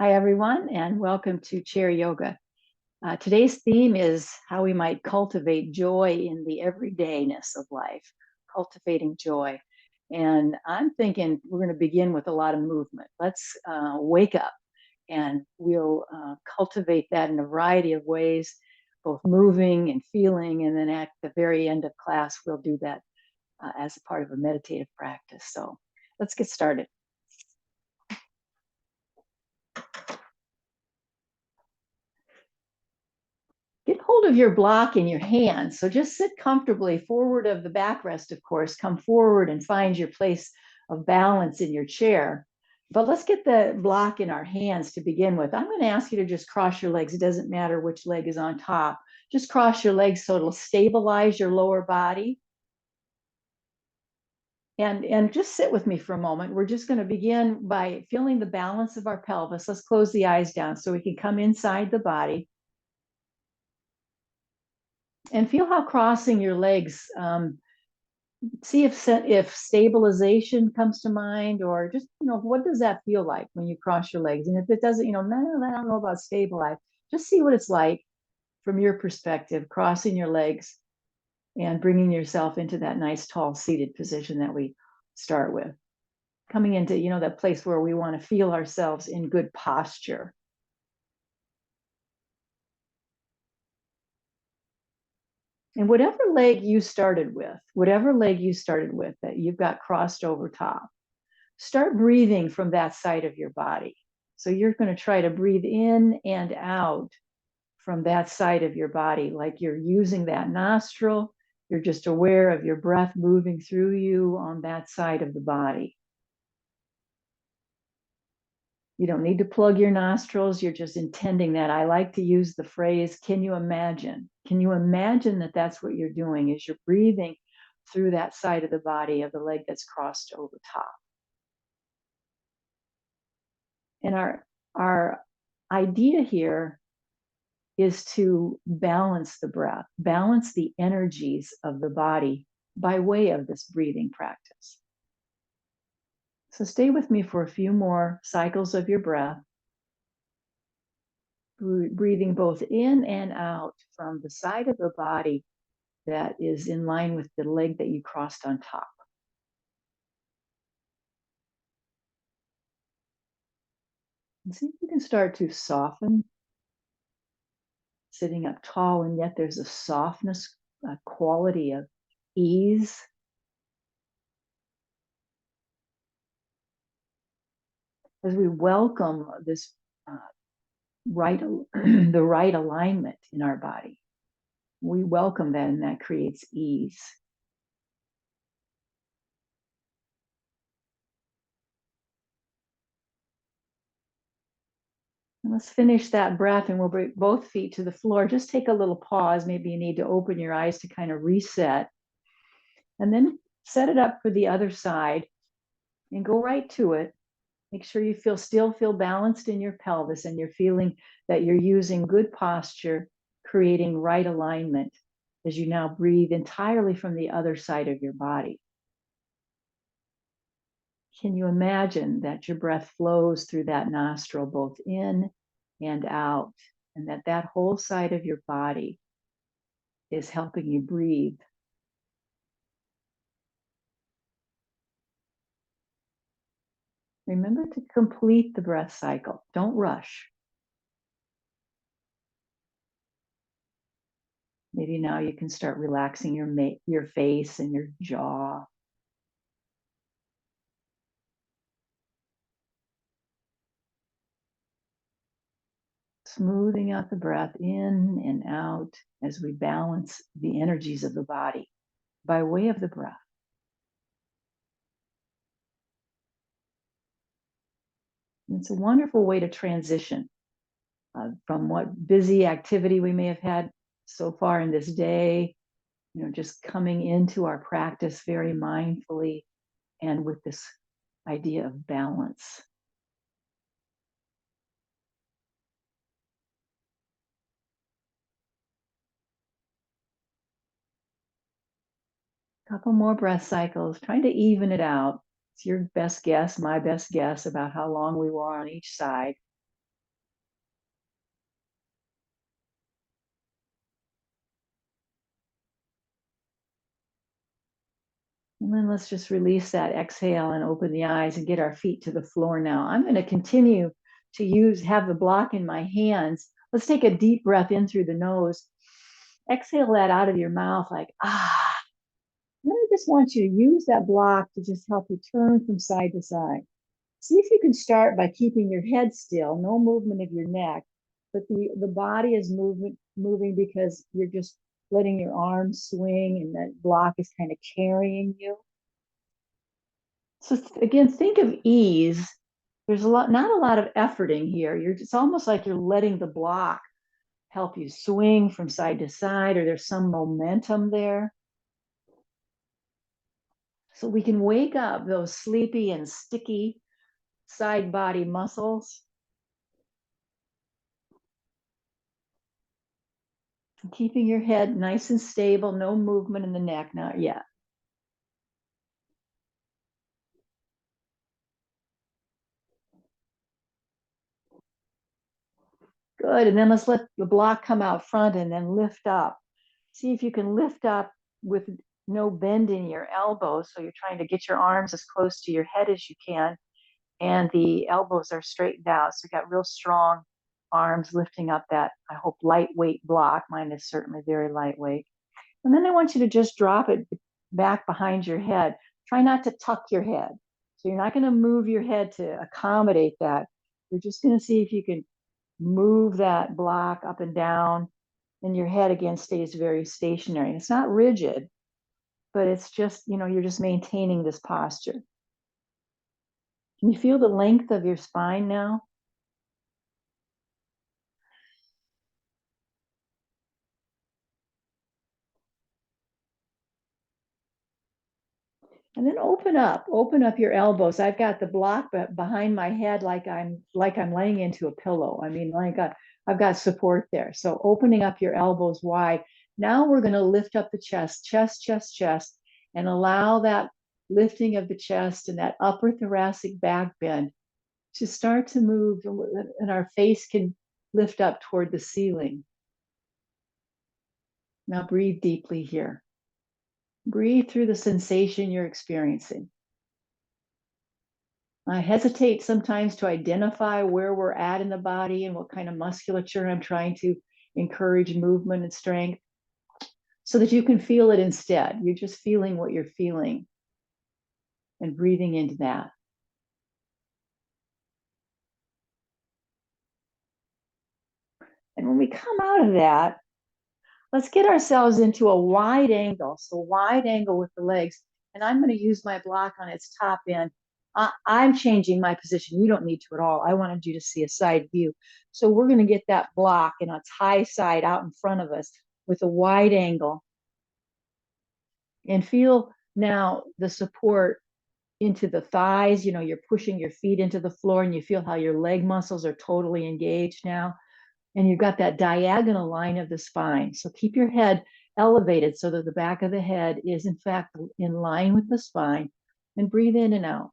Hi, everyone, and welcome to Chair Yoga. Today's theme is how we might cultivate joy in the everydayness of life, cultivating joy. And I'm thinking we're going to begin with a lot of movement. Let's wake up, and we'll cultivate that in a variety of ways, both moving and feeling. And then at the very end of class, we'll do that as a part of a meditative practice. So let's get started. Get hold of your block in your hands. So just sit comfortably forward of the backrest, of course. Come forward and find your place of balance in your chair. But let's get the block in our hands to begin with. I'm going to ask you to just cross your legs. It doesn't matter which leg is on top. Just cross your legs so it'll stabilize your lower body. And just sit with me for a moment. We're just going to begin by feeling the balance of our pelvis. Let's close the eyes down so we can come inside the body. And feel how crossing your legs, see if stabilization comes to mind, or just, what does that feel like when you cross your legs? And if it doesn't, no, I don't know about stabilize. Just see what it's like from your perspective, crossing your legs and bringing yourself into that nice, tall, seated position that we start with. Coming into, that place where we want to feel ourselves in good posture. And whatever leg you started with that you've got crossed over top, start breathing from that side of your body. So you're going to try to breathe in and out from that side of your body, like you're using that nostril. You're just aware of your breath moving through you on that side of the body. You don't need to plug your nostrils. You're just intending that. I like to use the phrase, can you imagine? Can you imagine that that's what you're doing, is you're breathing through that side of the body of the leg that's crossed over top? And our idea here is to balance the breath, balance the energies of the body by way of this breathing practice. So stay with me for a few more cycles of your breath, breathing both in and out from the side of the body that is in line with the leg that you crossed on top. And see if you can start to soften, sitting up tall, and yet there's a softness, a quality of ease. As we welcome this the right alignment in our body, we welcome that, and that creates ease. And let's finish that breath, and we'll bring both feet to the floor. Just take a little pause. Maybe you need to open your eyes to kind of reset, and then set it up for the other side and go right to it. Make sure you still feel balanced in your pelvis, and you're feeling that you're using good posture, creating right alignment as you now breathe entirely from the other side of your body. Can you imagine that your breath flows through that nostril, both in and out, and that whole side of your body is helping you breathe? Remember to complete the breath cycle. Don't rush. Maybe now you can start relaxing your face and your jaw. Smoothing out the breath in and out as we balance the energies of the body by way of the breath. And it's a wonderful way to transition from what busy activity we may have had so far in this day, just coming into our practice very mindfully and with this idea of balance. Couple more breath cycles, trying to even it out. It's your best guess, my best guess about how long we were on each side. And then let's just release that exhale and open the eyes and get our feet to the floor now. I'm going to continue to have the block in my hands. Let's take a deep breath in through the nose. Exhale that out of your mouth like, ah. And then I just want you to use that block to just help you turn from side to side. See if you can start by keeping your head still, no movement of your neck, but the body is moving because you're just letting your arms swing and that block is kind of carrying you. So again, think of ease. There's not a lot of efforting here. It's almost like you're letting the block help you swing from side to side, or there's some momentum there. So we can wake up those sleepy and sticky side body muscles. Keeping your head nice and stable, no movement in the neck, not yet. Good, and then let's let the block come out front and then lift up. See if you can lift up with no bend in your elbows. So you're trying to get your arms as close to your head as you can, and the elbows are straightened out. So you got real strong arms lifting up that, I hope, lightweight block. Mine is certainly very lightweight. And then I want you to just drop it back behind your head. Try not to tuck your head. So you're not going to move your head to accommodate that. You're just going to see if you can move that block up and down, and your head again stays very stationary. It's not rigid, but it's just, you're just maintaining this posture. Can you feel the length of your spine now? And then open up your elbows. I've got the block behind my head like I'm laying into a pillow. I mean, I've got support there. So opening up your elbows wide. Now we're going to lift up the chest, and allow that lifting of the chest and that upper thoracic back bend to start to move, and our face can lift up toward the ceiling. Now breathe deeply here. Breathe through the sensation you're experiencing. I hesitate sometimes to identify where we're at in the body and what kind of musculature I'm trying to encourage movement and strength, so that you can feel it instead. You're just feeling what you're feeling and breathing into that. And when we come out of that, let's get ourselves into a wide angle. So wide angle with the legs. And I'm going to use my block on its top end. I'm changing my position. You don't need to at all. I wanted you to see a side view. So we're going to get that block in its high side out in front of us with a wide angle. And feel now the support into the thighs. You're pushing your feet into the floor, and you feel how your leg muscles are totally engaged now. And you've got that diagonal line of the spine. So keep your head elevated so that the back of the head is in fact in line with the spine, and breathe in and out.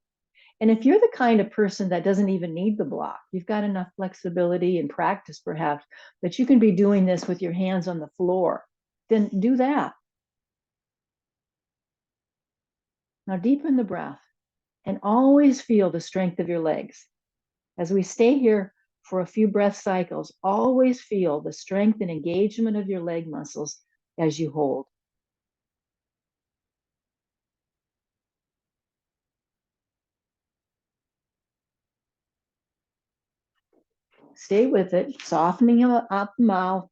And if you're the kind of person that doesn't even need the block, you've got enough flexibility and practice perhaps that you can be doing this with your hands on the floor, then do that. Now deepen the breath and always feel the strength of your legs. As we stay here for a few breath cycles, always feel the strength and engagement of your leg muscles as you hold. Stay with it, softening up the mouth.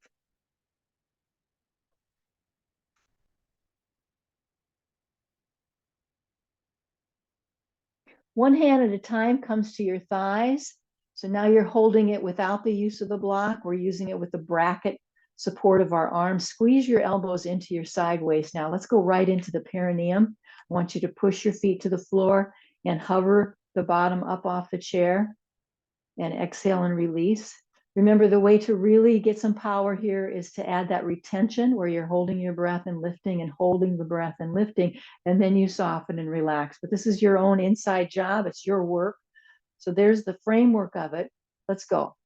One hand at a time comes to your thighs. So now you're holding it without the use of the block. We're using it with the bracket support of our arms. Squeeze your elbows into your side waist. Now let's go right into the perineum. I want you to push your feet to the floor and hover the bottom up off the chair, and exhale and release. Remember, the way to really get some power here is to add that retention where you're holding your breath and lifting and holding the breath and lifting, and then you soften and relax. But this is your own inside job. It's your work. So there's the framework of it. Let's go.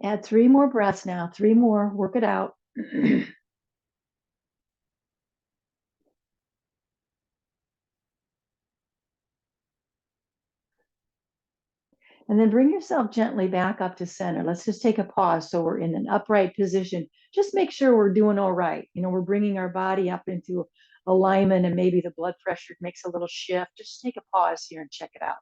Add 3 more breaths now, 3 more, work it out. And then bring yourself gently back up to center. Let's just take a pause so we're in an upright position. Just make sure we're doing all right. We're bringing our body up into alignment, and maybe the blood pressure makes a little shift. Just take a pause here and check it out.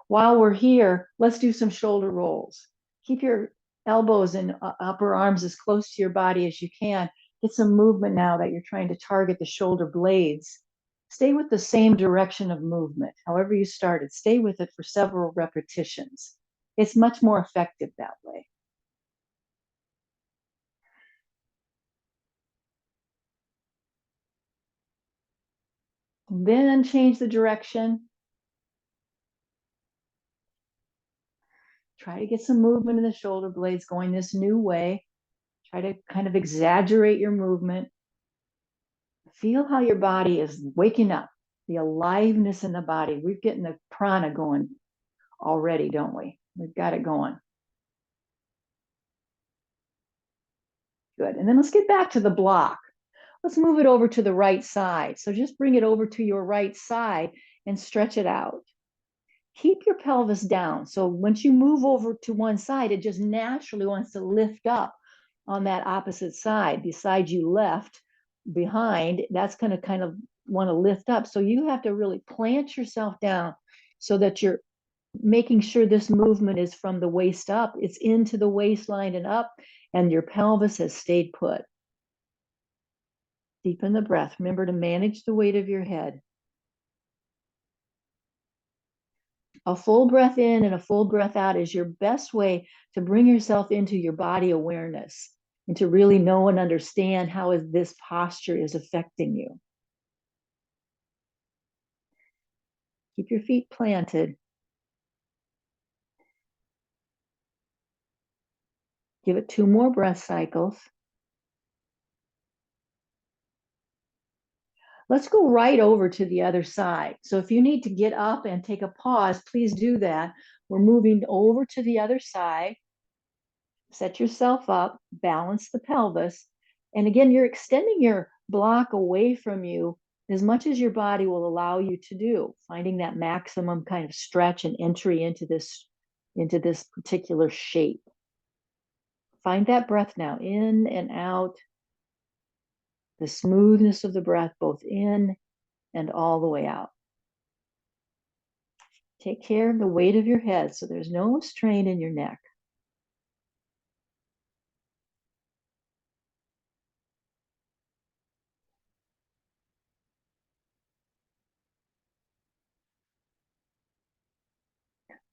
While we're here, let's do some shoulder rolls. Keep your elbows and upper arms as close to your body as you can. Get some movement now that you're trying to target the shoulder blades. Stay with the same direction of movement. However you started, stay with it for several repetitions. It's much more effective that way. Then change the direction. Try to get some movement in the shoulder blades going this new way. Try to kind of exaggerate your movement. Feel how your body is waking up, the aliveness in the body. We're getting the prana going already, don't we? We've got it going. Good. And then let's get back to the block. Let's move it over to the right side. So just bring it over to your right side and stretch it out. Keep your pelvis down. So once you move over to one side, it just naturally wants to lift up on that opposite side, the side you left behind. That's going to kind of want to lift up. So you have to really plant yourself down so that you're making sure this movement is from the waist up. It's into the waistline and up, and your pelvis has stayed put. Deepen the breath. Remember to manage the weight of your head. A full breath in and a full breath out is your best way to bring yourself into your body awareness and to really know and understand how this posture is affecting you. Keep your feet planted. Give it 2 more breath cycles. Let's go right over to the other side. So if you need to get up and take a pause, please do that. We're moving over to the other side. Set yourself up, balance the pelvis. And again, you're extending your block away from you as much as your body will allow you to do, finding that maximum kind of stretch and entry into this particular shape. Find that breath now, in and out, the smoothness of the breath, both in and all the way out. Take care of the weight of your head so there's no strain in your neck.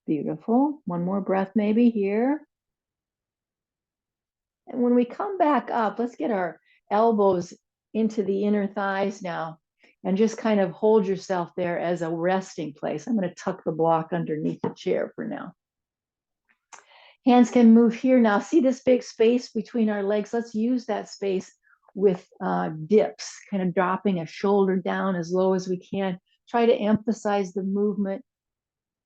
Beautiful. 1 more breath maybe here. And when we come back up, let's get our elbows into the inner thighs now and just kind of hold yourself there as a resting place. I'm going to tuck the block underneath the chair for now. Hands can move here now. See this big space between our legs? Let's use that space with dips, kind of dropping a shoulder down as low as we can. Try to emphasize the movement,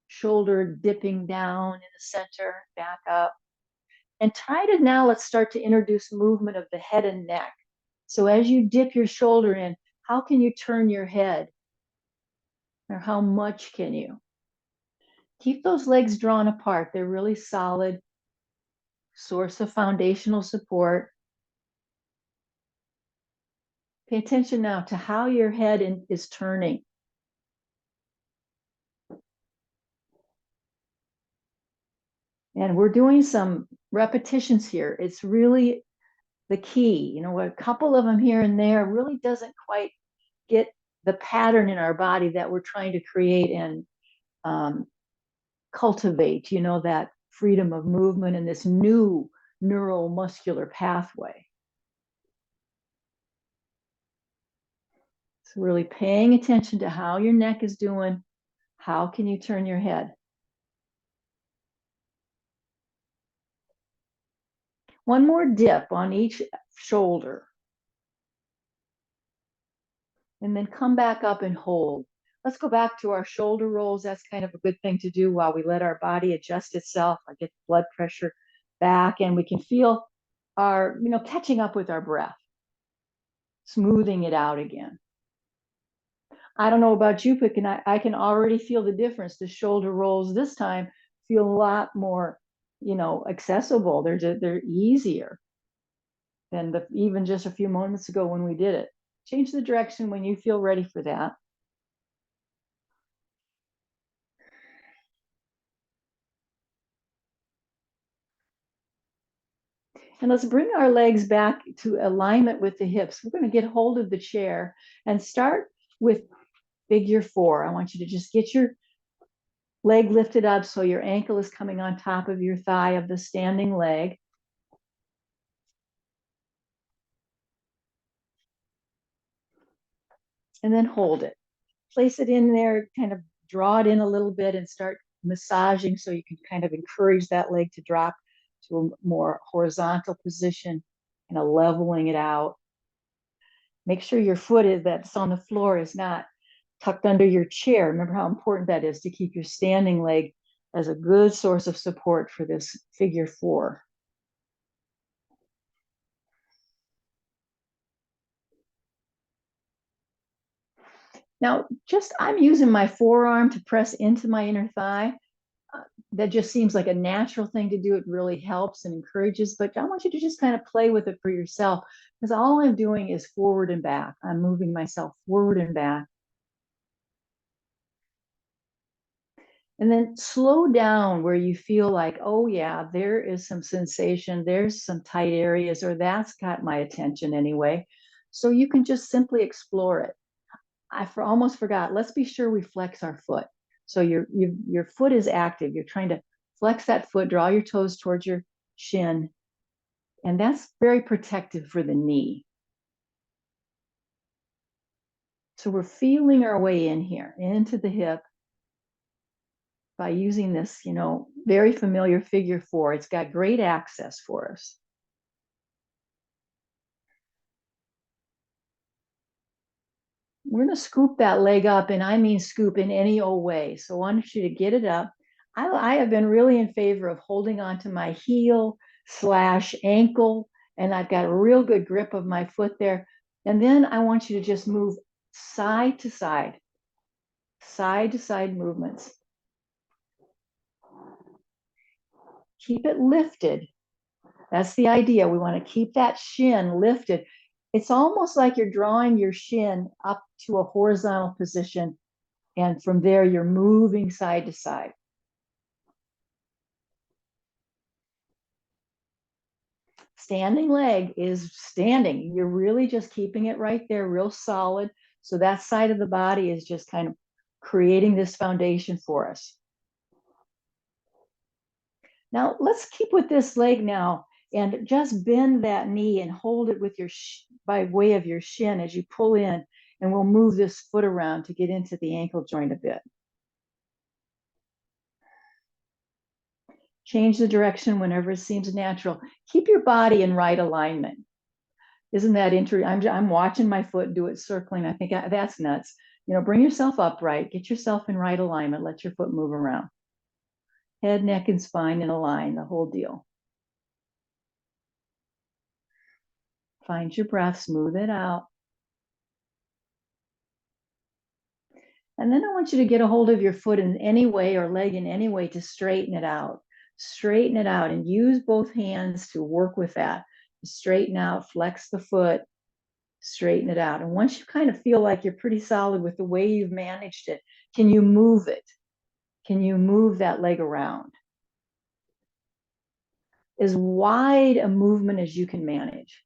shoulder dipping down in the center, back up. And try to now, let's start to introduce movement of the head and neck. So as you dip your shoulder in, how can you turn your head? Or how much can you? Keep those legs drawn apart. They're really solid source of foundational support. Pay attention now to how your head is turning. And we're doing some repetitions here. It's really the key. A couple of them here and there really doesn't quite get the pattern in our body that we're trying to create and cultivate, that freedom of movement and this new neuromuscular pathway. So really paying attention to how your neck is doing. How can you turn your head? 1 more dip on each shoulder. And then come back up and hold. Let's go back to our shoulder rolls. That's kind of a good thing to do while we let our body adjust itself or get blood pressure back, and we can feel our, catching up with our breath, smoothing it out again. I don't know about you, but I can already feel the difference. The shoulder rolls this time feel a lot more, accessible. They're easier than even just a few moments ago when we did it. Change the direction when you feel ready for that. And let's bring our legs back to alignment with the hips. We're going to get hold of the chair and start with figure four. I want you to just get your leg lifted up so your ankle is coming on top of your thigh of the standing leg. And then hold it. Place it in there, kind of draw it in a little bit and start massaging so you can kind of encourage that leg to drop to a more horizontal position, kind of leveling it out. Make sure your foot that's on the floor is not tucked under your chair. Remember how important that is to keep your standing leg as a good source of support for this figure four. Now, I'm using my forearm to press into my inner thigh. That just seems like a natural thing to do. It really helps and encourages, but I want you to just kind of play with it for yourself, because all I'm doing is forward and back. I'm moving myself forward and back. And then slow down where you feel like, oh yeah, there is some sensation, there's some tight areas, or that's got my attention anyway. So you can just simply explore it. Almost forgot. Let's be sure we flex our foot. So your foot is active. You're trying to flex that foot, draw your toes towards your shin, and that's very protective for the knee. So we're feeling our way in here, into the hip by using this, very familiar figure four. It's got great access for us. We're going to scoop that leg up, and I mean scoop in any old way. So I want you to get it up. I have been really in favor of holding on to my heel/ankle, and I've got a real good grip of my foot there. And then I want you to just move side to side movements. Keep it lifted. That's the idea. We want to keep that shin lifted. It's almost like you're drawing your shin up to a horizontal position, and from there you're moving side to side. Standing leg is standing. You're really just keeping it right there, real solid. So that side of the body is just kind of creating this foundation for us. Now let's keep with this leg now, and just bend that knee and hold it with by way of your shin as you pull in, and we'll move this foot around to get into the ankle joint a bit. Change the direction whenever it seems natural. Keep your body in right alignment. Isn't that interesting? I'm watching my foot do it circling. I think that's nuts. Bring yourself upright, get yourself in right alignment, let your foot move around. Head, neck, and spine in a line, the whole deal. Find your breath, smooth it out. And then I want you to get a hold of your foot in any way, or leg in any way, to straighten it out. Straighten it out and use both hands to work with that. Straighten out, flex the foot, straighten it out. And once you kind of feel like you're pretty solid with the way you've managed it, can you move it? Can you move that leg around? As wide a movement as you can manage.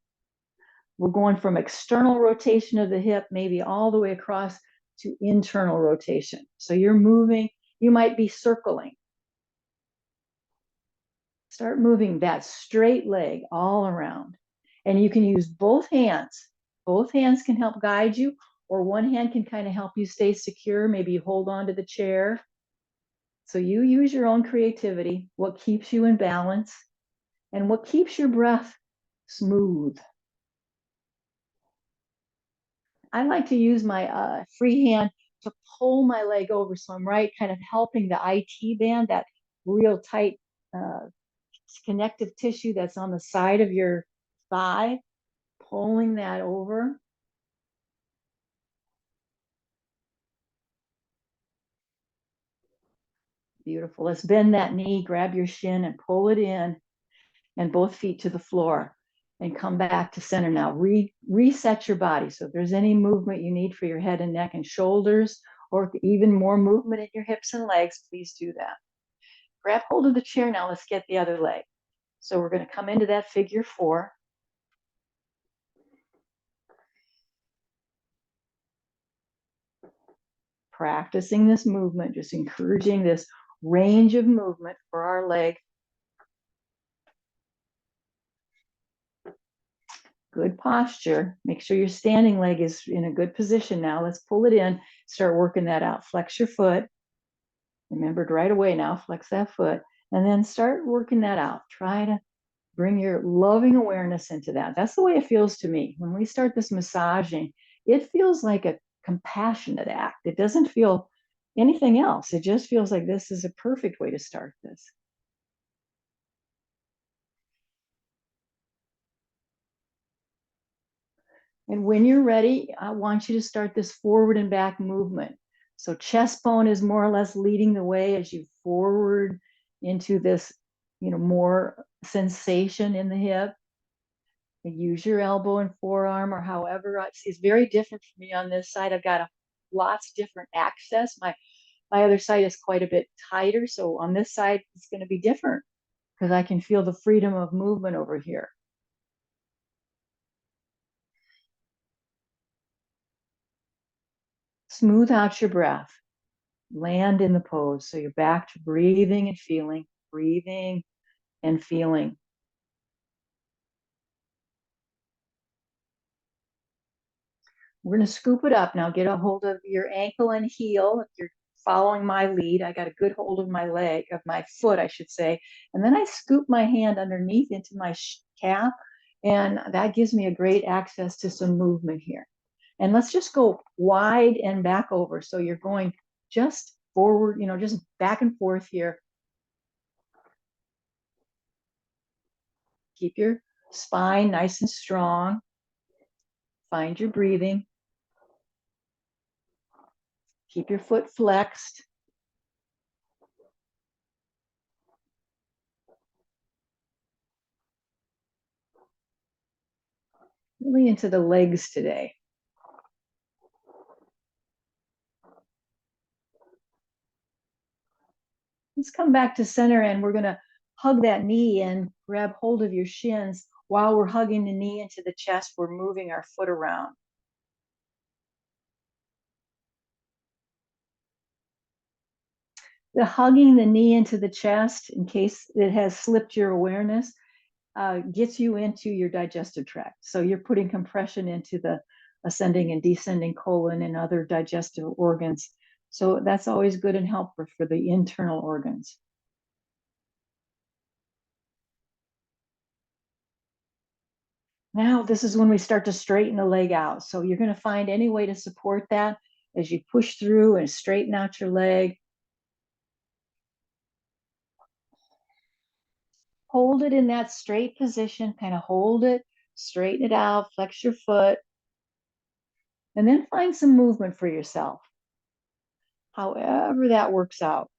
We're going from external rotation of the hip, maybe all the way across to internal rotation. So you're moving, you might be circling. Start moving that straight leg all around. And you can use both hands. Both hands can help guide you, or one hand can kind of help you stay secure. Maybe you hold on to the chair. So you use your own creativity, what keeps you in balance, and what keeps your breath smooth. I like to use my free hand to pull my leg over. So I'm right, kind of helping the IT band, that real tight connective tissue that's on the side of your thigh, pulling that over. Beautiful. Let's bend that knee, grab your shin and pull it in, and both feet to the floor, and come back to center now. Reset your body. So if there's any movement you need for your head and neck and shoulders, or even more movement in your hips and legs, please do that. Grab hold of the chair now. Let's get the other leg. So we're going to come into that figure 4. Practicing this movement, just encouraging this range of movement for our leg. Good posture. Make sure your standing leg is in a good position now. Let's pull it in. Start working that out. Flex your foot. Remembered right away now, flex that foot. And then start working that out. Try to bring your loving awareness into that. That's the way it feels to me. When we start this massaging, it feels like a compassionate act. It doesn't feel anything else. It just feels like this is a perfect way to start this. And when you're ready, I want you to start this forward and back movement. So chest bone is more or less leading the way as you forward into this, more sensation in the hip. Use your elbow and forearm, or however. It's very different for me on this side. I've got lots of different access. My other side is quite a bit tighter. So on this side, it's going to be different because I can feel the freedom of movement over here. Smooth out your breath. Land in the pose. So you're back to breathing and feeling, breathing and feeling. We're going to scoop it up now. Get a hold of your ankle and heel. If you're following my lead, I got a good hold of my leg, of my foot, I should say. And then I scoop my hand underneath into my calf. And that gives me a great access to some movement here. And let's just go wide and back over. So you're going just forward, just back and forth here. Keep your spine nice and strong. Find your breathing. Keep your foot flexed. Really into the legs today. Let's come back to center, and we're going to hug that knee and grab hold of your shins. While we're hugging the knee into the chest, we're moving our foot around. The hugging the knee into the chest, in case it has slipped your awareness, gets you into your digestive tract. So you're putting compression into the ascending and descending colon and other digestive organs. So that's always good and helpful for the internal organs. Now, this is when we start to straighten the leg out. So you're going to find any way to support that as you push through and straighten out your leg. Hold it in that straight position, kind of hold it, straighten it out, flex your foot, and then find some movement for yourself. However that works out.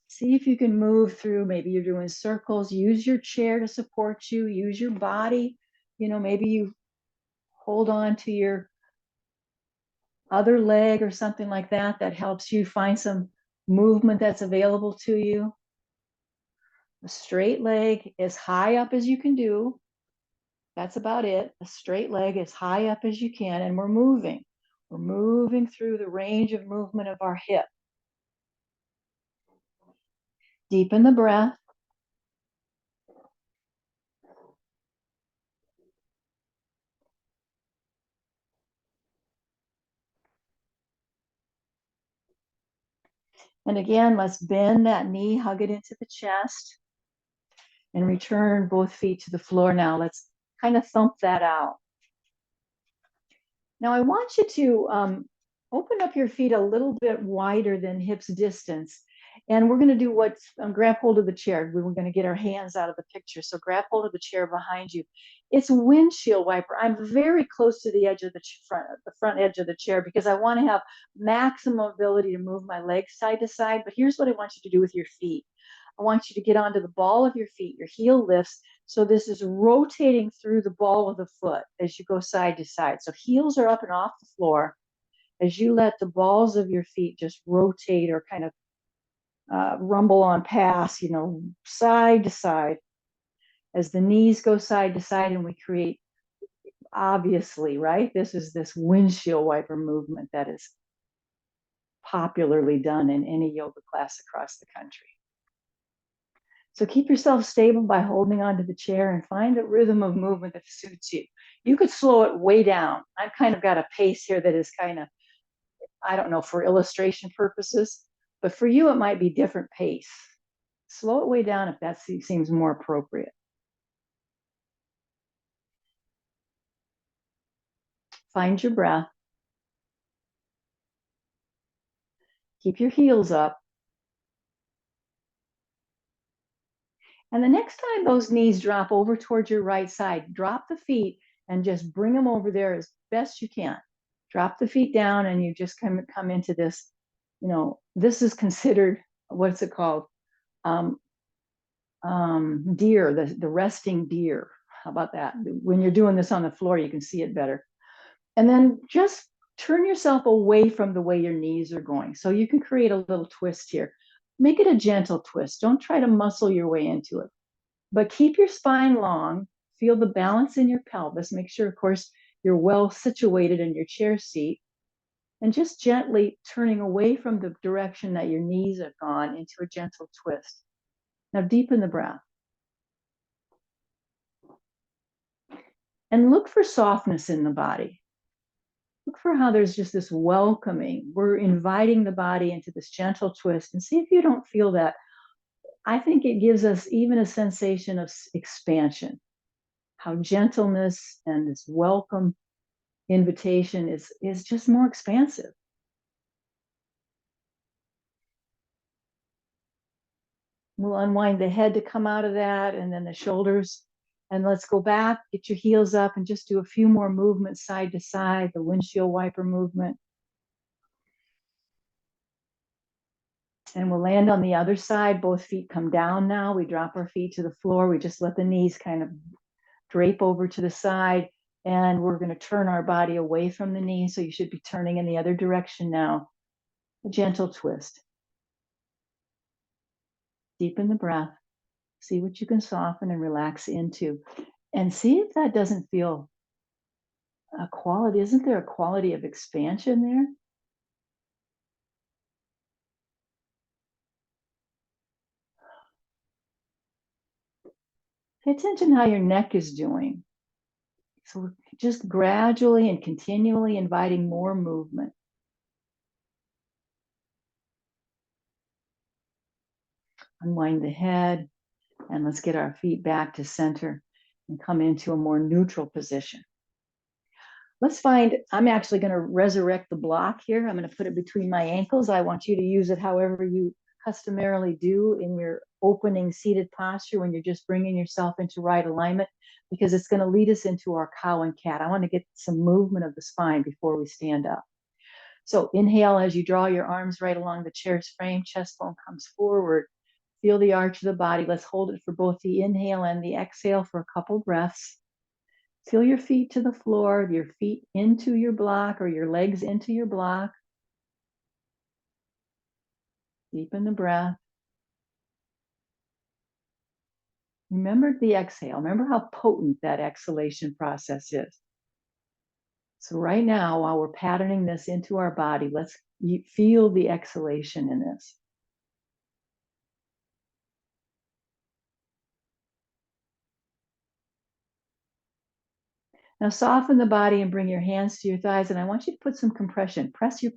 See if you can move through. Maybe you're doing circles. Use your chair to support you. Use your body. Maybe you hold on to your other leg or something like that helps you find some movement that's available to you. A straight leg as high up as you can do. That's about it. A straight leg as high up as you can, and we're moving. We're moving through the range of movement of our hip. Deepen the breath. And again, let's bend that knee, hug it into the chest, and return both feet to the floor now. Let's kind of thump that out. Now I want you to Open up your feet a little bit wider than hips distance. And we're going to do what grab hold of the chair. We're going to get our hands out of the picture. So grab hold of the chair behind you. It's windshield wiper. I'm very close to the edge of the front edge of the chair because I want to have maximum ability to move my legs side to side. But here's what I want you to do with your feet. I want you to get onto the ball of your feet. Your heel lifts. So this is rotating through the ball of the foot as you go side to side. So heels are up and off the floor as you let the balls of your feet just rotate or kind of rumble on past, side to side. As the knees go side to side and we create, obviously, right? This is this windshield wiper movement that is popularly done in any yoga class across the country. So keep yourself stable by holding onto the chair and find a rhythm of movement that suits you. You could slow it way down. I've kind of got a pace here that is kind of, I don't know, for illustration purposes, but for you, it might be different pace. Slow it way down if that seems more appropriate. Find your breath. Keep your heels up. And the next time those knees drop over towards your right side, drop the feet and just bring them over there as best you can. Drop the feet down and you just come into this, this is considered, what's it called? Deer, the resting deer. How about that? When you're doing this on the floor, you can see it better. And then just turn yourself away from the way your knees are going. So you can create a little twist here. Make it a gentle twist. Don't try to muscle your way into it, but keep your spine long. Feel the balance in your pelvis. Make sure, of course, you're well situated in your chair seat, and just gently turning away from the direction that your knees have gone into a gentle twist. Now deepen the breath. And look for softness in the body. Look for how there's just this welcoming. We're inviting the body into this gentle twist, and see if you don't feel that. I think it gives us even a sensation of expansion, how gentleness and this welcome invitation is just more expansive. We'll unwind the head to come out of that, and then the shoulders. And let's go back, get your heels up, and just do a few more movements side to side, the windshield wiper movement. And we'll land on the other side. Both feet come down now. We drop our feet to the floor. We just let the knees kind of drape over to the side. And we're going to turn our body away from the knees. So you should be turning in the other direction now. A gentle twist. Deepen the breath. See what you can soften and relax into. And see if that doesn't feel a quality. Isn't there a quality of expansion there? Pay attention how your neck is doing. So we're just gradually and continually inviting more movement. Unwind the head, and let's get our feet back to center and come into a more neutral position. Let's find, I'm actually going to resurrect the block here. I'm going to put it between my ankles. I want you to use it however you customarily do in your opening seated posture when you're just bringing yourself into right alignment, because it's going to lead us into our cow and cat. I want to get some movement of the spine before we stand up. So inhale as you draw your arms right along the chair's frame, chest bone comes forward. Feel the arch of the body. Let's hold it for both the inhale and the exhale for a couple breaths. Feel your feet to the floor, your feet into your block or your legs into your block. Deepen the breath. Remember the exhale. Remember how potent that exhalation process is. So right now, while we're patterning this into our body, let's feel the exhalation in this. Now soften the body and bring your hands to your thighs. And I want you to put some compression. Press your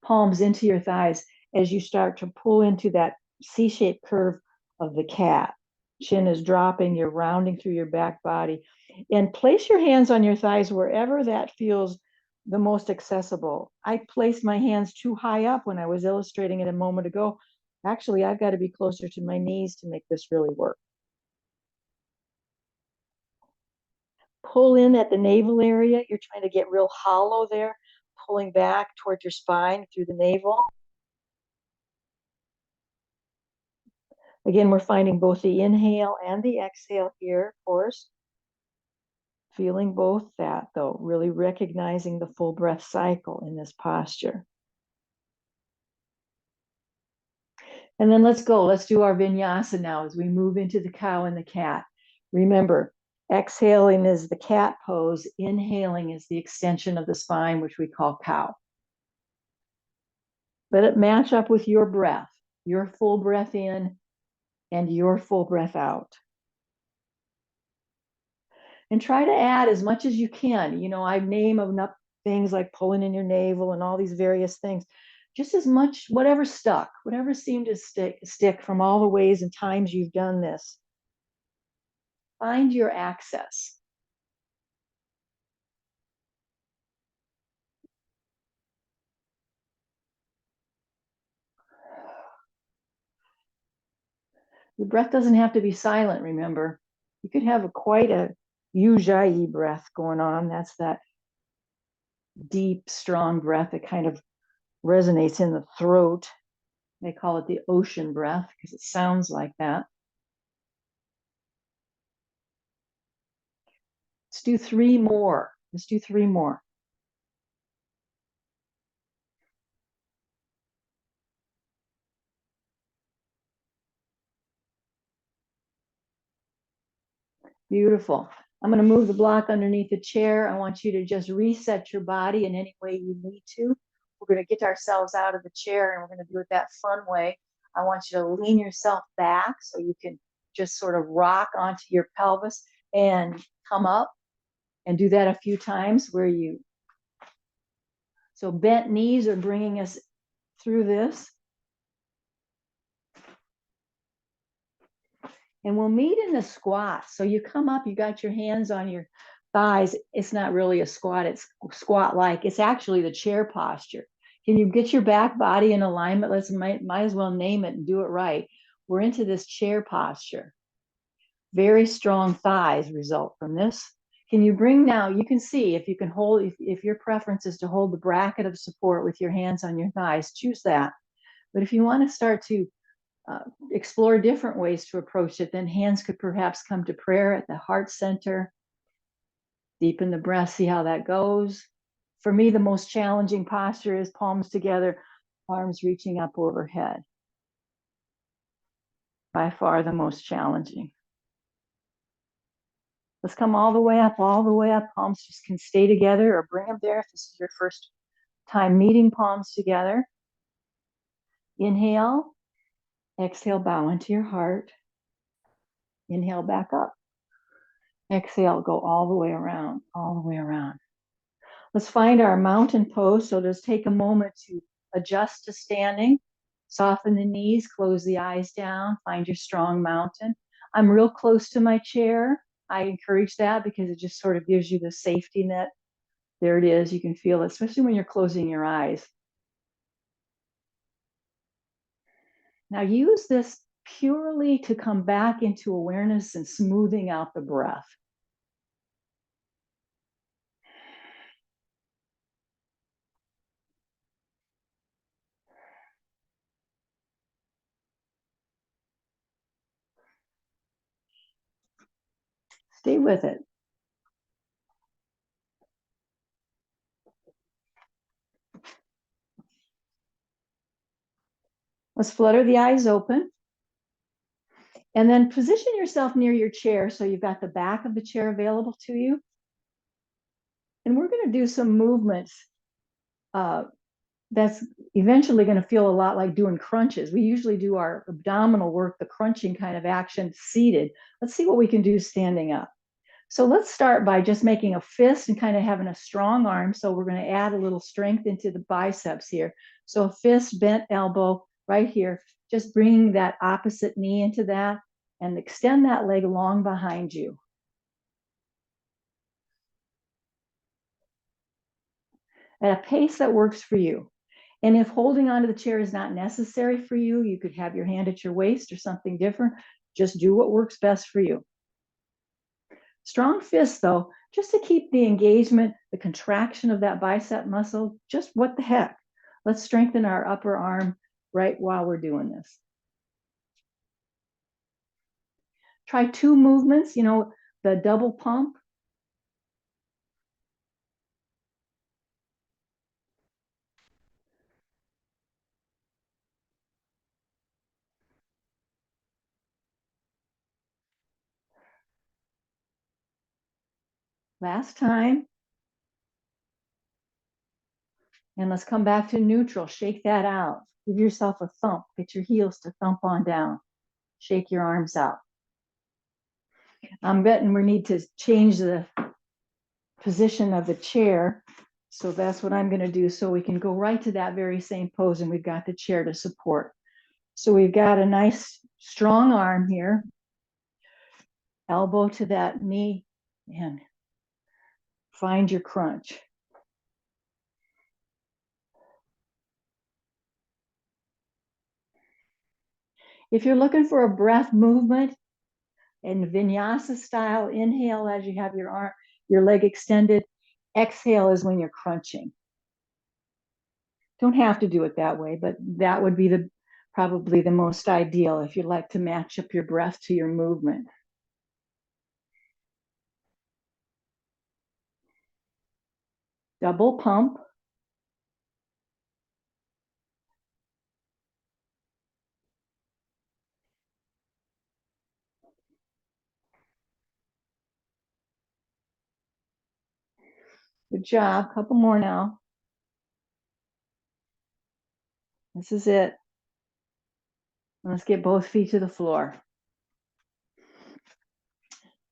palms into your thighs as you start to pull into that C-shaped curve of the cat. Chin is dropping, you're rounding through your back body. And place your hands on your thighs wherever that feels the most accessible. I placed my hands too high up when I was illustrating it a moment ago. Actually, I've got to be closer to my knees to make this really work. Pull in at the navel area. You're trying to get real hollow there, pulling back toward your spine through the navel. Again, we're finding both the inhale and the exhale here, of course. Feeling both that, though, really recognizing the full breath cycle in this posture. And then let's go. Let's do our vinyasa now as we move into the cow and the cat. Remember, exhaling is the cat pose. Inhaling is the extension of the spine, which we call cow. Let it match up with your breath, your full breath in and your full breath out. And try to add as much as you can. You know, I name enough things like pulling in your navel and all these various things. Just as much, whatever stuck, whatever seemed to stick from all the ways and times you've done this. Find your access. Your breath doesn't have to be silent, remember. You could have quite a ujjayi breath going on. That's that deep, strong breath that kind of resonates in the throat. They call it the ocean breath because it sounds like that. Let's do 3 more. Let's do 3 more. Beautiful. I'm going to move the block underneath the chair. I want you to just reset your body in any way you need to. We're going to get ourselves out of the chair and we're going to do it that fun way. I want you to lean yourself back so you can just sort of rock onto your pelvis and come up and do that a few times where you, so bent knees are bringing us through this. And we'll meet in the squat. So you come up, you got your hands on your thighs. It's not really a squat, it's squat-like. It's actually the chair posture. Can you get your back body in alignment? Let's might as well name it and do it right. We're into this chair posture. Very strong thighs result from this. Can you bring now, you can see if you can hold, if your preference is to hold the bracket of support with your hands on your thighs, choose that. But if you want to start to explore different ways to approach it, then hands could perhaps come to prayer at the heart center. Deepen the breath, see how that goes. For me, the most challenging posture is palms together, arms reaching up overhead. By far the most challenging. Let's come all the way up, Palms just can stay together or bring them there if this is your first time meeting palms together. Inhale, exhale, bow into your heart. Inhale back up. Exhale, go all the way around, all the way around. Let's find our mountain pose. So just take a moment to adjust to standing. Soften the knees, close the eyes down, find your strong mountain. I'm real close to my chair. I encourage that because it just sort of gives you the safety net. There it is. You can feel it, especially when you're closing your eyes. Now use this purely to come back into awareness and smoothing out the breath. Stay with it. Let's flutter the eyes open. And then position yourself near your chair so you've got the back of the chair available to you. And we're going to do some movements that's eventually going to feel a lot like doing crunches. We usually do our abdominal work, the crunching kind of action seated. Let's see what we can do standing up. So let's start by just making a fist and kind of having a strong arm. So we're going to add a little strength into the biceps here. So a fist, bent elbow right here, just bringing that opposite knee into that and extend that leg long behind you. at a pace that works for you. And if holding onto the chair is not necessary for you, you could have your hand at your waist or something different. Just do what works best for you. Strong fists, though, just to keep the engagement, the contraction of that bicep muscle, just what the heck. Let's strengthen our upper arm right while we're doing this. Try 2 movements, the double pump. Last time. And let's come back to neutral. Shake that out. Give yourself a thump. Get your heels to thump on down. Shake your arms out. I'm betting we need to change the position of the chair. So that's what I'm going to do, so we can go right to that very same pose, and we've got the chair to support. So we've got a nice strong arm here. Elbow to that knee, and find your crunch. If you're looking for a breath movement in vinyasa style, inhale as you have your leg extended. Exhale is when you're crunching. Don't have to do it that way, but that would be probably the most ideal if you'd like to match up your breath to your movement. Double pump. Good job. Couple more now. This is it. Let's get both feet to the floor.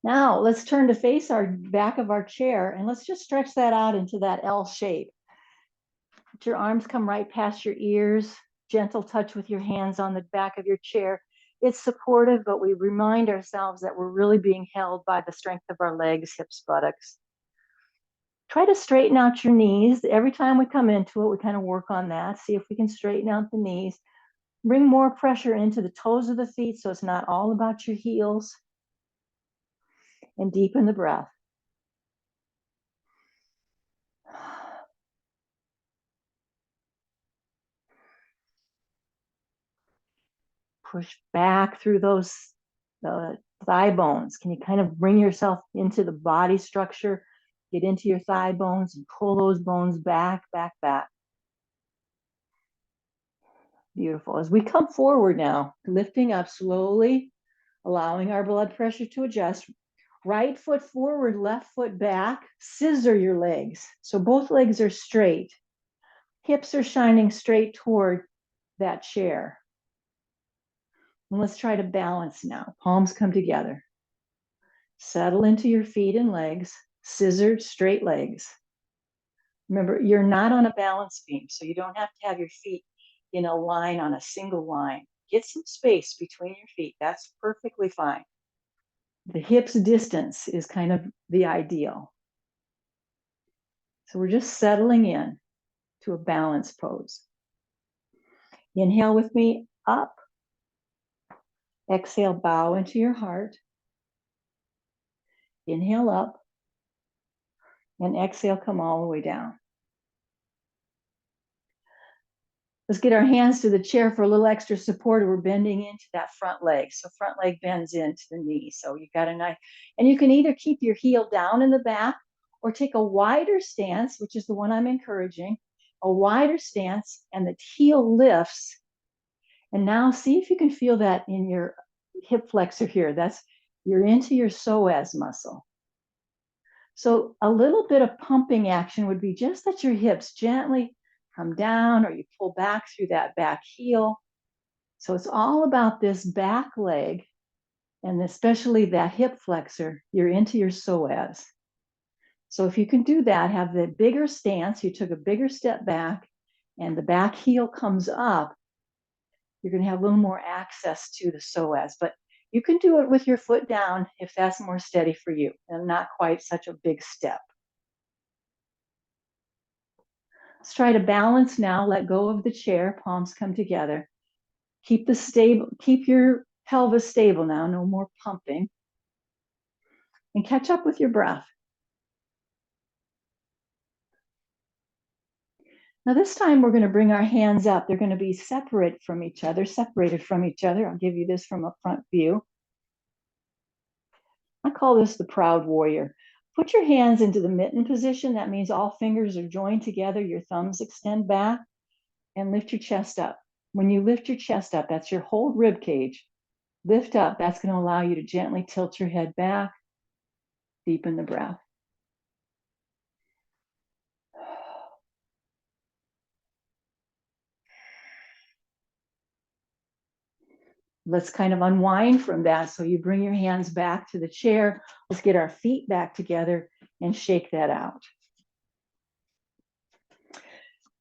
Now let's turn to face our back of our chair, and let's just stretch that out into that L shape. Let your arms come right past your ears. Gentle touch with your hands on the back of your chair. It's supportive, but we remind ourselves that we're really being held by the strength of our legs, hips, buttocks. Try to straighten out your knees. Every time we come into it, we kind of work on that. See if we can straighten out the knees. Bring more pressure into the toes of the feet so it's not all about your heels. And deepen the breath. Push back through those thigh bones. Can you kind of bring yourself into the body structure? Get into your thigh bones and pull those bones back, back, back. Beautiful. As we come forward now, lifting up slowly, allowing our blood pressure to adjust. Right foot forward, left foot back. Scissor your legs. So both legs are straight. Hips are shining straight toward that chair. And let's try to balance now. Palms come together. Settle into your feet and legs, scissored straight legs. Remember, you're not on a balance beam, so you don't have to have your feet in a line on a single line. Get some space between your feet. That's perfectly fine. The hips distance is kind of the ideal. So we're just settling in to a balance pose. Inhale with me, up. Exhale, bow into your heart. Inhale up. And exhale, come all the way down. Let's get our hands to the chair for a little extra support. We're bending into that front leg. So front leg bends into the knee. So you've got a nice, and you can either keep your heel down in the back or take a wider stance, which is the one I'm encouraging, a wider stance, and the heel lifts. And now see if you can feel that in your hip flexor here. You're into your psoas muscle. So a little bit of pumping action would be just that your hips gently come down, or you pull back through that back heel. So it's all about this back leg, and especially that hip flexor. You're into your psoas. So if you can do that, have the bigger stance, you took a bigger step back, and the back heel comes up, you're going to have a little more access to the psoas. But you can do it with your foot down if that's more steady for you and not quite such a big step. Let's try to balance now. Let go of the chair, palms come together. Keep your pelvis stable now, no more pumping. And catch up with your breath. Now this time we're going to bring our hands up. They're going to be separated from each other. I'll give you this from a front view. I call this the proud warrior. Put your hands into the mitten position. That means all fingers are joined together. Your thumbs extend back and lift your chest up. When you lift your chest up, that's your whole rib cage. Lift up. That's going to allow you to gently tilt your head back. Deepen the breath. Let's kind of unwind from that. So you bring your hands back to the chair. Let's get our feet back together and shake that out.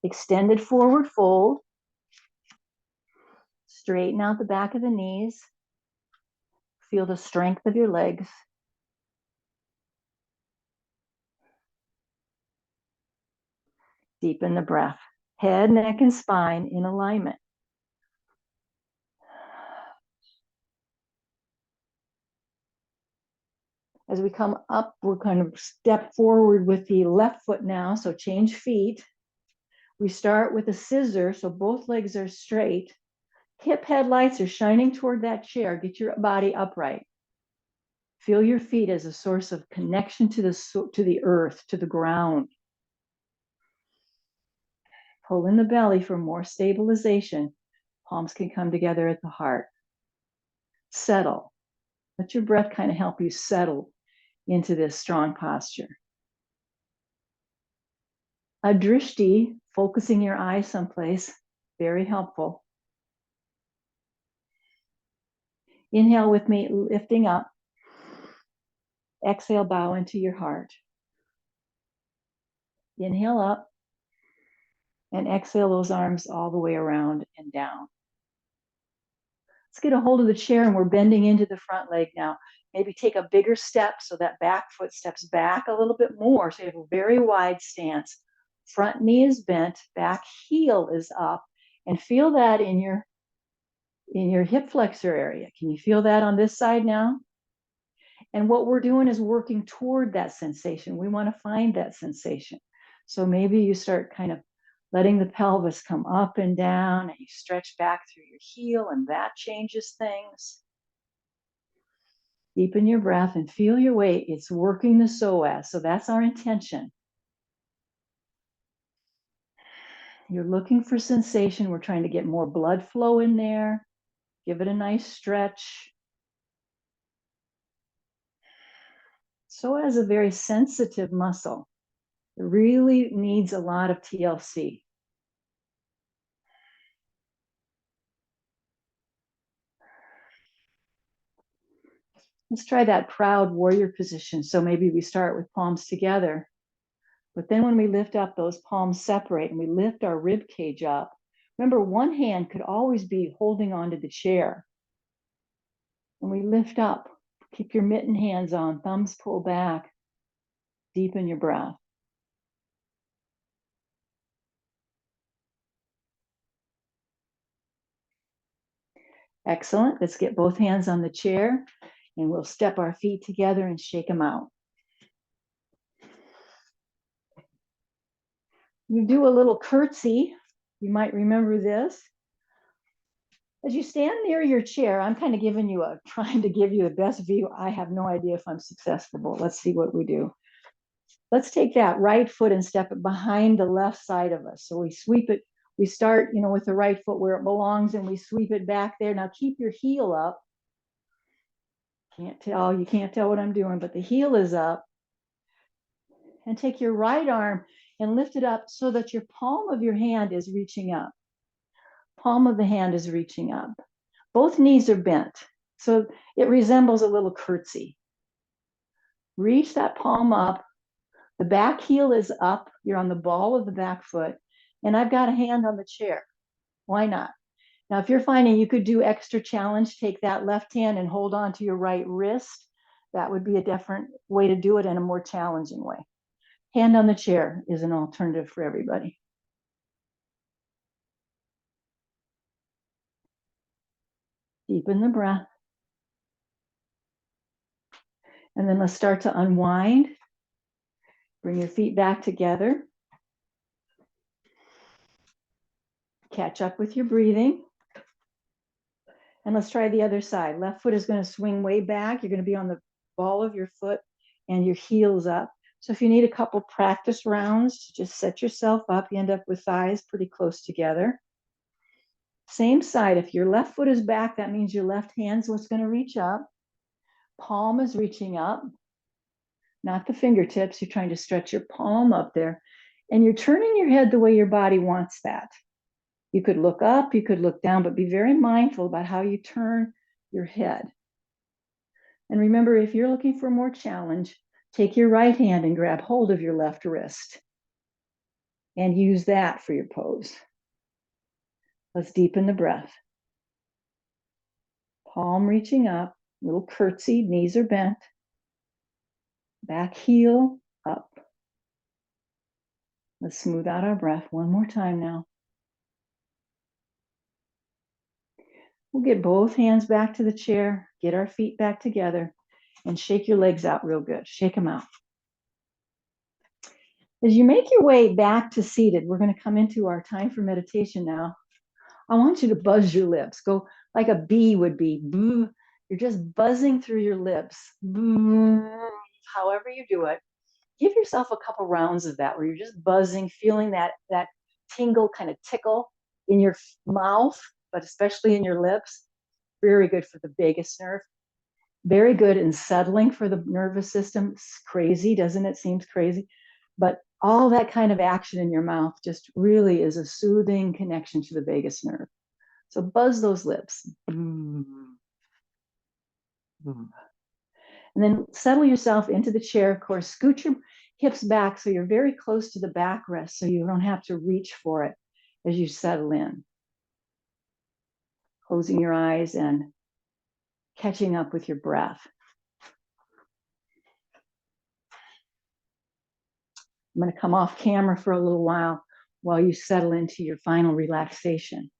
Extended forward fold. Straighten out the back of the knees. Feel the strength of your legs. Deepen the breath. Head, neck, and spine in alignment. As we come up, we're kind of step forward with the left foot now, so change feet. We start with a scissor, so both legs are straight. Hip headlights are shining toward that chair. Get your body upright. Feel your feet as a source of connection to the earth, to the ground. Pull in the belly for more stabilization. Palms can come together at the heart. Settle. Let your breath kind of help you settle into this strong posture. A drishti, focusing your eyes someplace, very helpful. Inhale with me, lifting up. Exhale, bow into your heart. Inhale up and exhale those arms all the way around and down. Let's get a hold of the chair and we're bending into the front leg now. Maybe take a bigger step so that back foot steps back a little bit more. So you have a very wide stance. Front knee is bent, back heel is up, and feel that in your hip flexor area. Can you feel that on this side now? And what we're doing is working toward that sensation. We want to find that sensation. So maybe you start kind of letting the pelvis come up and down, and you stretch back through your heel, and that changes things. Deepen your breath and feel your weight. It's working the psoas. So that's our intention. You're looking for sensation. We're trying to get more blood flow in there. Give it a nice stretch. Psoas is a very sensitive muscle. It really needs a lot of TLC. Let's try that proud warrior position. So maybe we start with palms together, but then when we lift up, those palms separate and we lift our rib cage up. Remember, one hand could always be holding onto the chair. When we lift up, keep your mitten hands on, thumbs pull back, deepen your breath. Excellent. Let's get both hands on the chair and we'll step our feet together and shake them out. You do a little curtsy. You might remember this. As you stand near your chair, I'm kind of trying to give you the best view. I have no idea if I'm successful, but let's see what we do. Let's take that right foot and step it behind the left side of us. So we sweep it. We start, with the right foot where it belongs and we sweep it back there. Now keep your heel up. You can't tell what I'm doing, but the heel is up. And take your right arm and lift it up so that your palm of your hand is reaching up. Palm of the hand is reaching up. Both knees are bent. So it resembles a little curtsy. Reach that palm up. The back heel is up. You're on the ball of the back foot. And I've got a hand on the chair. Why not? Now, if you're finding you could do extra challenge, take that left hand and hold on to your right wrist. That would be a different way to do it in a more challenging way. Hand on the chair is an alternative for everybody. Deepen the breath. And then let's start to unwind. Bring your feet back together. Catch up with your breathing. And let's try the other side. Left foot is going to swing way back. You're going to be on the ball of your foot and your heels up. So if you need a couple practice rounds, just set yourself up. You end up with thighs pretty close together. Same side. If your left foot is back, that means your left hand's what's going to reach up. Palm is reaching up, not the fingertips. You're trying to stretch your palm up there. And you're turning your head the way your body wants that. You could look up, you could look down, but be very mindful about how you turn your head. And remember, if you're looking for more challenge, take your right hand and grab hold of your left wrist and use that for your pose. Let's deepen the breath. Palm reaching up, little curtsy, knees are bent. Back heel up. Let's smooth out our breath one more time now. We'll get both hands back to the chair, get our feet back together, and shake your legs out real good. Shake them out. As you make your way back to seated, we're going to come into our time for meditation now. I want you to buzz your lips. Go like a bee would be. You're just buzzing through your lips. However you do it. Give yourself a couple rounds of that where you're just buzzing, feeling that tingle, kind of tickle in your mouth, but especially in your lips. Very good for the vagus nerve. Very good in settling for the nervous system. It's crazy, doesn't it? Seems crazy. But all that kind of action in your mouth just really is a soothing connection to the vagus nerve. So buzz those lips. And then settle yourself into the chair. Of course, scoot your hips back so you're very close to the backrest so you don't have to reach for it as you settle in. Closing your eyes and catching up with your breath. I'm going to come off camera for a little while you settle into your final relaxation.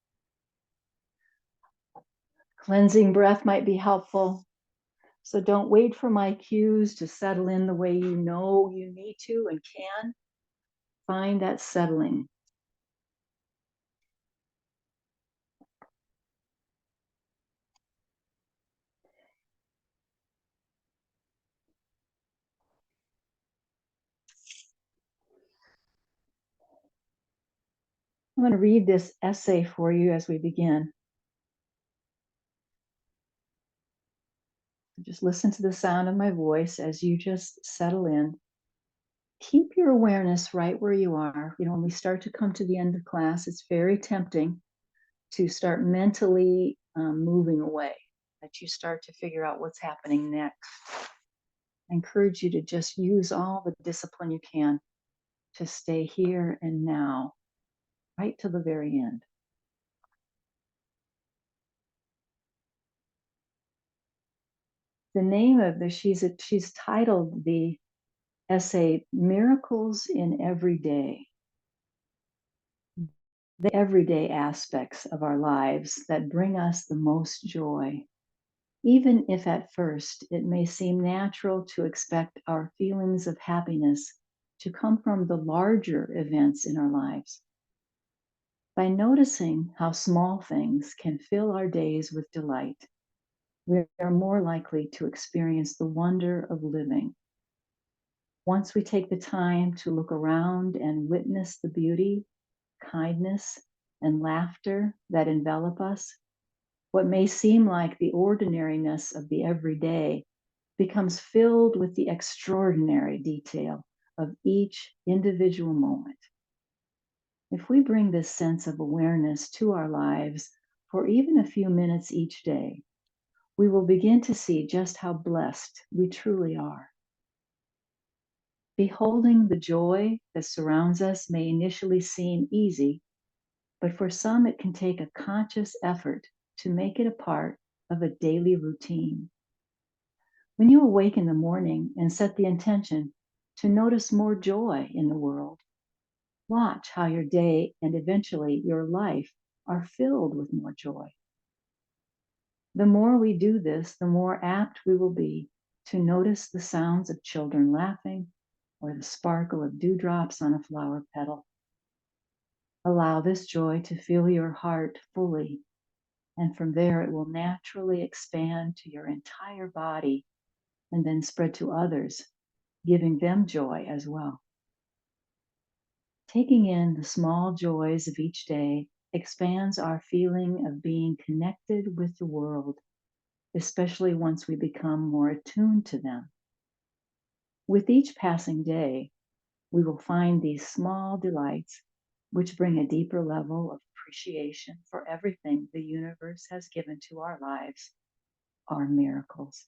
Cleansing breath might be helpful. So don't wait for my cues to settle in the way you know you need to and can. Find that settling. I'm going to read this essay for you as we begin. Just listen to the sound of my voice as you just settle in. Keep your awareness right where you are. You know, when we start to come to the end of class, it's very tempting to start mentally moving away, that you start to figure out what's happening next. I encourage you to just use all the discipline you can to stay here and now, right to the very end. The name of this, she's titled the essay, Miracles in Every Day. The everyday aspects of our lives that bring us the most joy, even if at first it may seem natural to expect our feelings of happiness to come from the larger events in our lives. By noticing how small things can fill our days with delight, we are more likely to experience the wonder of living. Once we take the time to look around and witness the beauty, kindness, and laughter that envelop us, what may seem like the ordinariness of the everyday becomes filled with the extraordinary detail of each individual moment. If we bring this sense of awareness to our lives for even a few minutes each day, we will begin to see just how blessed we truly are. Beholding the joy that surrounds us may initially seem easy, but for some it can take a conscious effort to make it a part of a daily routine. When you awake in the morning and set the intention to notice more joy in the world, watch how your day and eventually your life are filled with more joy. The more we do this, the more apt we will be to notice the sounds of children laughing or the sparkle of dewdrops on a flower petal. Allow this joy to fill your heart fully, and from there it will naturally expand to your entire body and then spread to others, giving them joy as well. Taking in the small joys of each day expands our feeling of being connected with the world, especially once we become more attuned to them. With each passing day, we will find these small delights which bring a deeper level of appreciation for everything the universe has given to our lives, our miracles.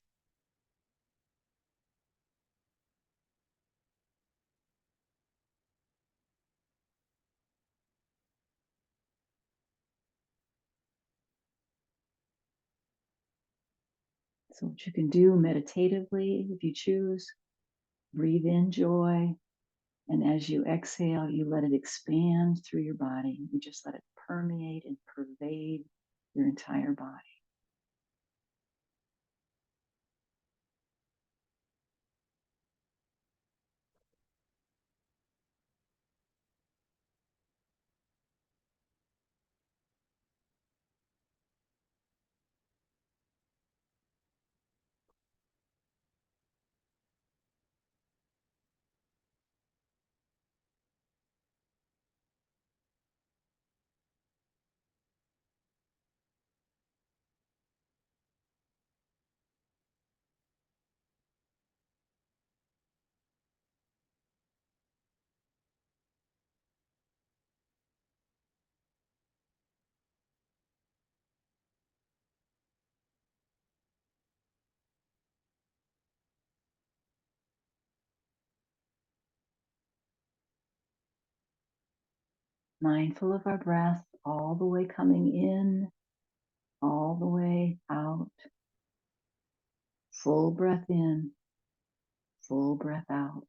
So, what you can do meditatively, if you choose, breathe in joy. And as you exhale, you let it expand through your body. You just let it permeate and pervade your entire body. Mindful of our breath, all the way coming in, all the way out. Full breath in, full breath out.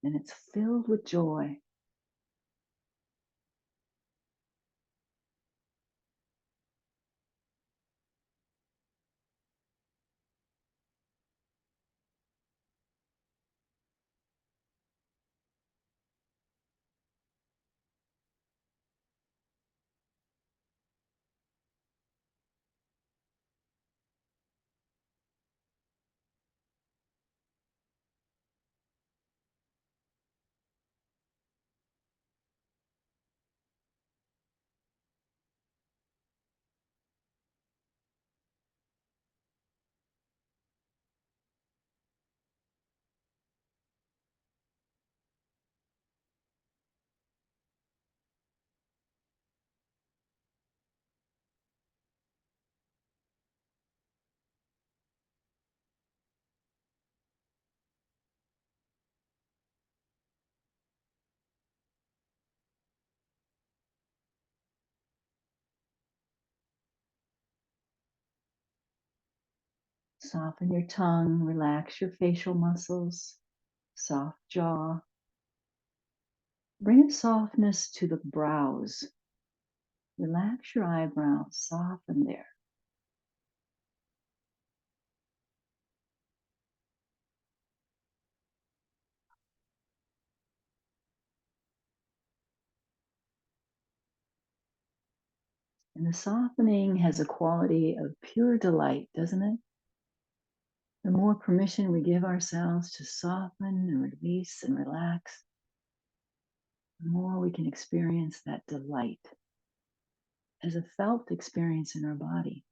And it's filled with joy. Soften your tongue, relax your facial muscles, soft jaw. Bring a softness to the brows. Relax your eyebrows, soften there. And the softening has a quality of pure delight, doesn't it? The more permission we give ourselves to soften and release and relax, the more we can experience that delight as a felt experience in our body.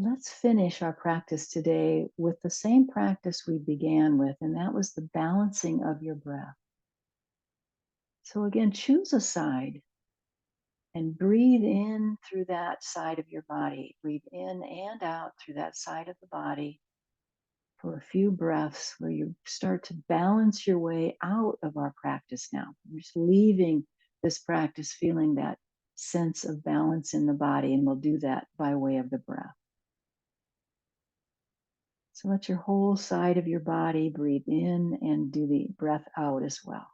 Let's finish our practice today with the same practice we began with, and that was the balancing of your breath. So again, choose a side and breathe in through that side of your body. Breathe in and out through that side of the body for a few breaths where you start to balance your way out of our practice now. You're just leaving this practice feeling that sense of balance in the body, and we'll do that by way of the breath. So let your whole side of your body breathe in and do the breath out as well.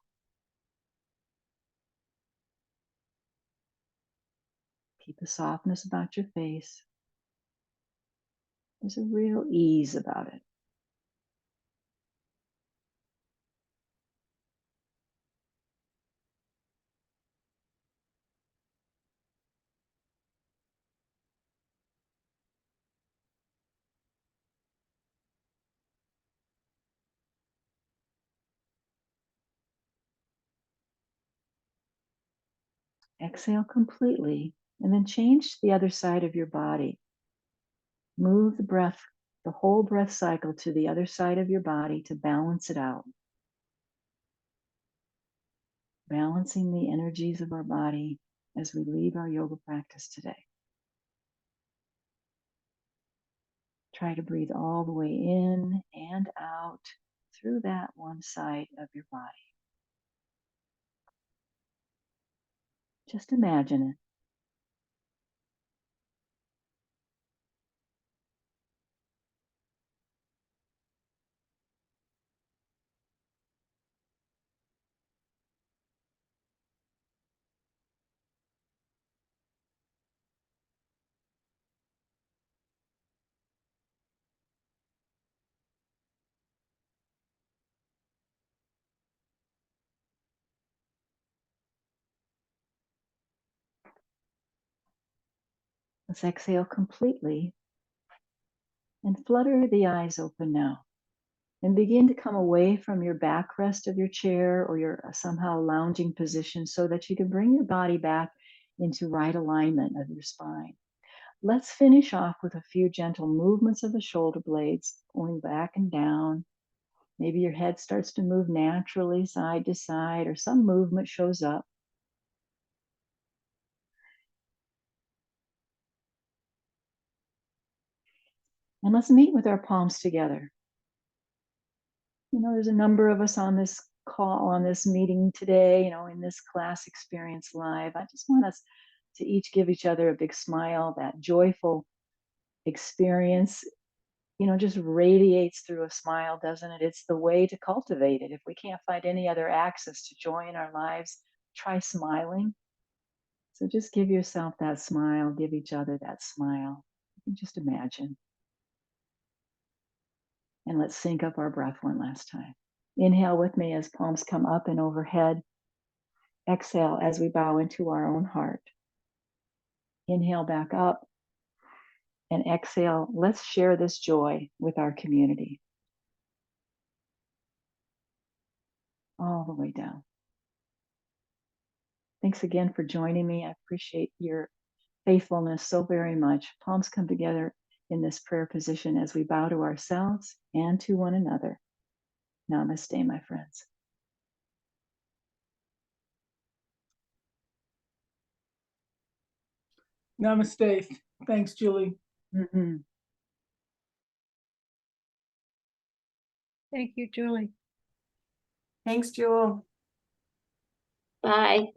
Keep a softness about your face. There's a real ease about it. Exhale completely, and then change the other side of your body. Move the breath, the whole breath cycle to the other side of your body to balance it out. Balancing the energies of our body as we leave our yoga practice today. Try to breathe all the way in and out through that one side of your body. Just imagine it. Let's exhale completely and flutter the eyes open now. And begin to come away from your backrest of your chair or your somehow lounging position so that you can bring your body back into right alignment of your spine. Let's finish off with a few gentle movements of the shoulder blades, going back and down. Maybe your head starts to move naturally side to side, or some movement shows up. And let's meet with our palms together. You know, there's a number of us on this call, on this meeting today, in this class experience live. I just want us to each give each other a big smile. That joyful experience, just radiates through a smile, doesn't it? It's the way to cultivate it. If we can't find any other access to joy in our lives, try smiling. So just give yourself that smile, give each other that smile. You can just imagine. And let's sync up our breath one last time. Inhale with me as palms come up and overhead. Exhale as we bow into our own heart. Inhale back up and exhale. Let's share this joy with our community. All the way down. Thanks again for joining me. I appreciate your faithfulness so very much. Palms come together in this prayer position as we bow to ourselves and to one another. Namaste, my friends. Namaste. Thanks, Julie. Mm-hmm. Thank you, Julie. Thanks, Jewel. Bye.